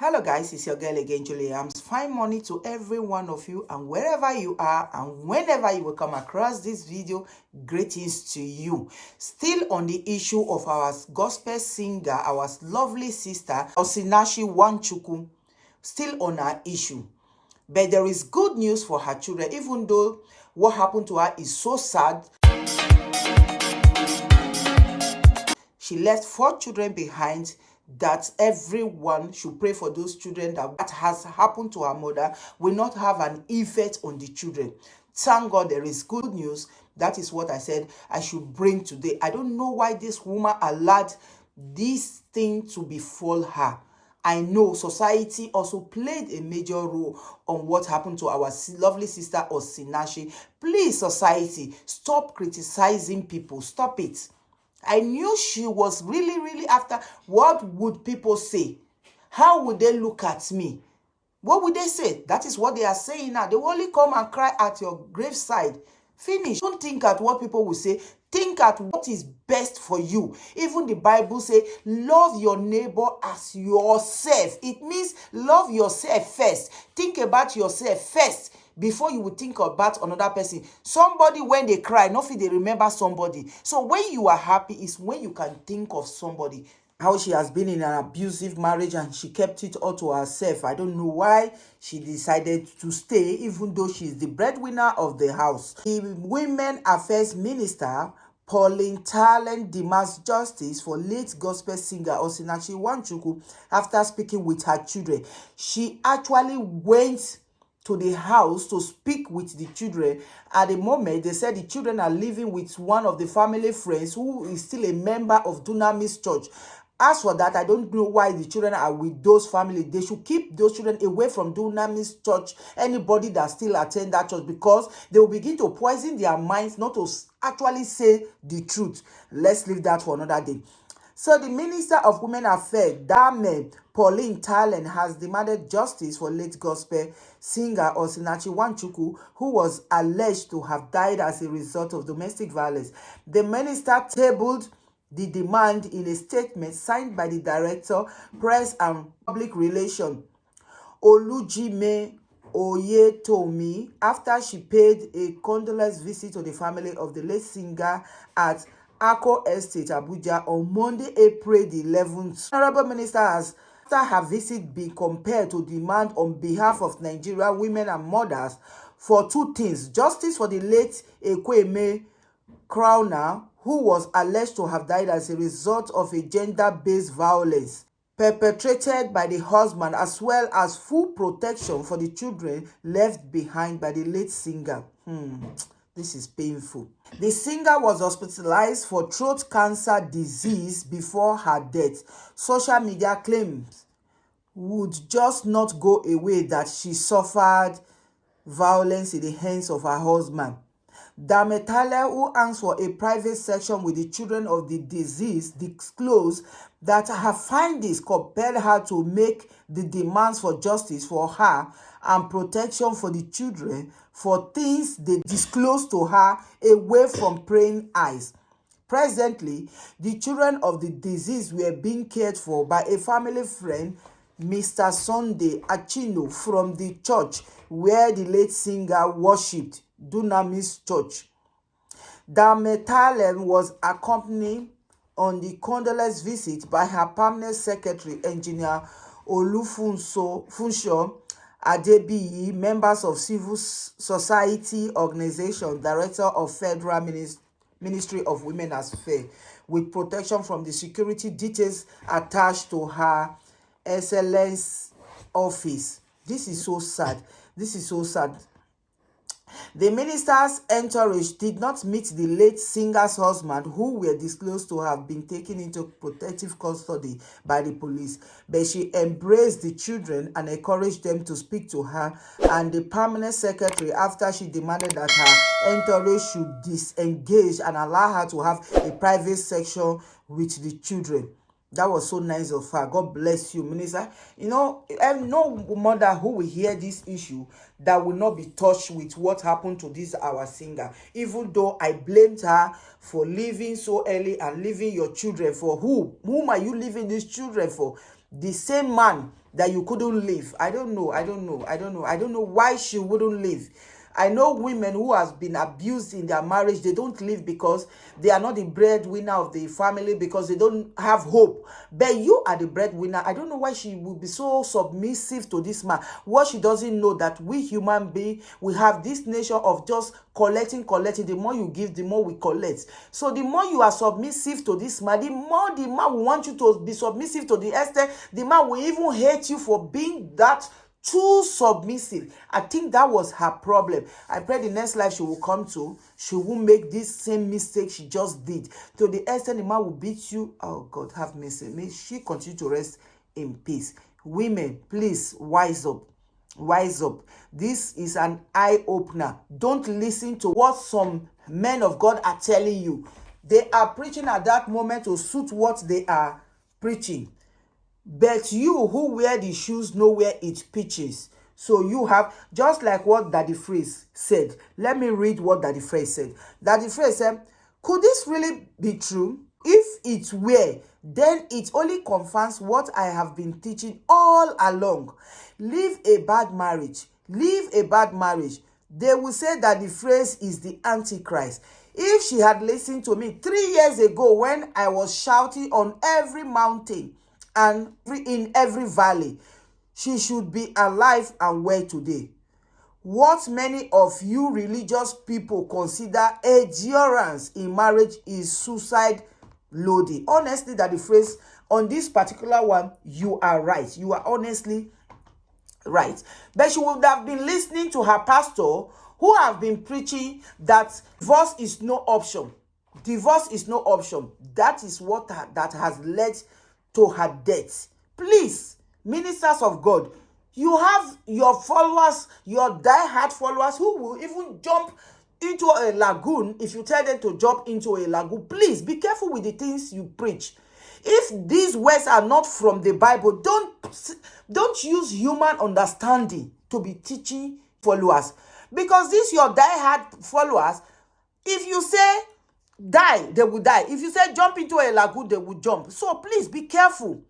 Hello guys, it's your girl again, Julie. I'm fine morning to every one of you, and wherever you are and whenever you will come across this video, greetings to you. Still on the issue of our gospel singer, our lovely sister Osinachi Nwachukwu, still on our issue. But there is good news for her children, even though what happened to her is so sad. She left 4 children behind, that everyone should pray for those children, that what has happened to her mother will not have an effect on the children. Thank God there is good news. That is what I said I should bring today. I don't know why this woman allowed this thing to befall her. I know society also played a major role on what happened to our lovely sister Osinachi. Please, society, stop criticizing people. Stop it. I knew she was really after what would people say. How would they look at me? What would they say? That is what they are saying now. They will only come and cry at your graveside. Finish. Don't think at what people will say. Think at what is best for you. Even the Bible says, love your neighbor as yourself. It means love yourself first. Think about yourself first before you would think about another person. Somebody, when they cry, nothing they remember somebody. So when you are happy is when you can think of somebody. How she has been in an abusive marriage and she kept it all to herself. I don't know why she decided to stay, even though she is the breadwinner of the house. The Women Affairs Minister, Pauline Talent, demands justice for late gospel singer Osinachi Nwachukwu after speaking with her children. She actually went to the house to speak with the children. At the moment, they said the children are living with one of the family friends who is still a member of Dunamis Church. As for that, I don't know why the children are with those families. They should keep those children away from Dunamis Church, anybody that still attend that church, because they will begin to poison their minds not to actually say the truth. Let's leave that for another day. So the Minister of Women Affairs, Pauline Talent, has demanded justice for late gospel singer Osinachi Nwachukwu, who was alleged to have died as a result of domestic violence. The minister tabled the demand in a statement signed by the Director, Press and Public Relations, Olujime Oyetomi, after she paid a condolence visit to the family of the late singer at Ako Estate, Abuja on Monday, April the 11th. Honorable Minister has, after her visit, been compelled to demand on behalf of Nigeria women and mothers for 2 things: justice for the late Ekweme Crowner, who was alleged to have died as a result of a gender-based violence perpetrated by the husband, as well as full protection for the children left behind by the late singer. This is painful. The singer was hospitalized for throat cancer disease before her death. Social media claims would just not go away that she suffered violence in the hands of her husband. Dametale, who asked for a private section with the children of the deceased, disclosed that her findings compelled her to make the demands for justice for her and protection for the children for things they disclosed to her away from praying eyes. Presently, the children of the deceased were being cared for by a family friend, Mr. Sunday Achino, from the church where the late singer worshipped, Dunamis Church. Dametalem was accompanied on the condolence visit by her permanent secretary, Engineer Olufunso Adebiyi, members of civil society organization, Director of Federal Ministry of Women Affairs, with protection from the security details attached to her excellence office. This is so sad. This is so sad. The minister's entourage did not meet the late singer's husband, who were disclosed to have been taken into protective custody by the police, but she embraced the children and encouraged them to speak to her and the permanent secretary after she demanded that her entourage should disengage and allow her to have a private section with the children. That was so nice of her. God bless you, Minister. You know, no mother who will hear this issue that will not be touched with what happened to this our singer. Even though I blamed her for leaving so early and leaving your children for who? Whom are you leaving these children for? the same man that you couldn't leave. I don't know why she wouldn't leave. I know women who has been abused in their marriage. They don't leave because they are not the breadwinner of the family, because they don't have hope. But you are the breadwinner. I don't know why she would be so submissive to this man. What she doesn't know, that we human beings, we have this nature of just collecting. The more you give, the more we collect. So the more you are submissive to this man, the more the man will want you to be submissive to the extent the man will even hate you for being that too submissive. I think that was her problem. I pray the next life she will come to, she won't make this same mistake she just did. To the extent the man will beat you. Oh God, have mercy. May she continue to rest in peace. Women, please wise up. Wise up. This is an eye-opener. Don't listen to what some men of God are telling you. They are preaching at that moment to suit what they are preaching. But you who wear the shoes know where it pitches. So you have, just like what Daddy Freeze said. Let me read what Daddy Freeze said. Daddy Freeze said, could this really be true? If it were, then it only confirms what I have been teaching all along. Leave a bad marriage. Leave a bad marriage. They will say that the phrase is the Antichrist. If she had listened to me 3 years ago when I was shouting on every mountain and in every valley, she should be alive and well today. What many of you religious people consider endurance in marriage is suicide loading. Honestly, that the phrase on this particular one, you are right. You are honestly right. But she would have been listening to her pastor who have been preaching that divorce is no option. Divorce is no option. That is what that has led to her death. Please, ministers of God, you have your followers, your die-hard followers who will even jump into a lagoon if you tell them to jump into a lagoon. Please be careful with the things you preach. If these words are not from the Bible, don't use human understanding to be teaching followers. Because these your die-hard followers, if you say die, they will die. If you say jump into a lagoon, they will jump. So please be careful.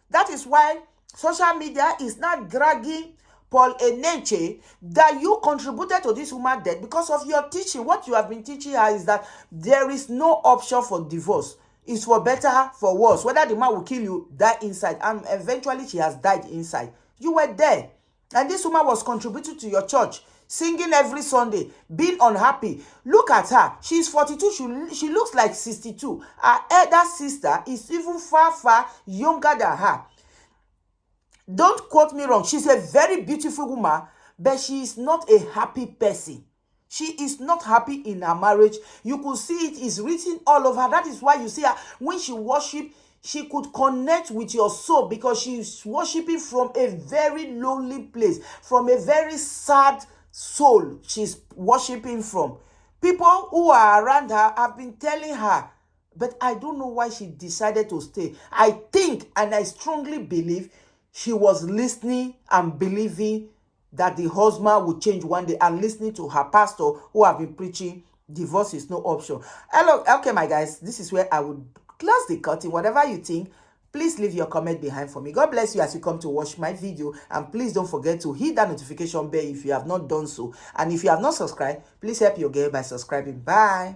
That is why social media is not dragging Paul Eneche that you contributed to this woman's death because of your teaching. What you have been teaching her is that there is no option for divorce. It's for better, for worse. Whether the man will kill you, die inside. And eventually she has died inside. You were there. And this woman was contributing to your church, singing every Sunday, being unhappy. Look at her. She's 42. She looks like 62. Her elder sister is even far younger than her. Don't quote me wrong. She's a very beautiful woman, but she is not a happy person. She is not happy in her marriage. You could see it is written all over. That is why you see her when she worship, she could connect with your soul because she is worshiping from a very lonely place, from a very sad soul she's worshiping from. People who are around her have been telling her, but I don't know why she decided to stay. I think, and I strongly believe, she was listening and believing that the husband would change one day, and listening to her pastor who have been preaching divorce is no option. Hello, okay, my guys, this is where I would close the curtain. Whatever you think, please leave your comment behind for me. God bless you as you come to watch my video, and please don't forget to hit that notification bell if you have not done so, and if you have not subscribed, please help your girl by subscribing. Bye.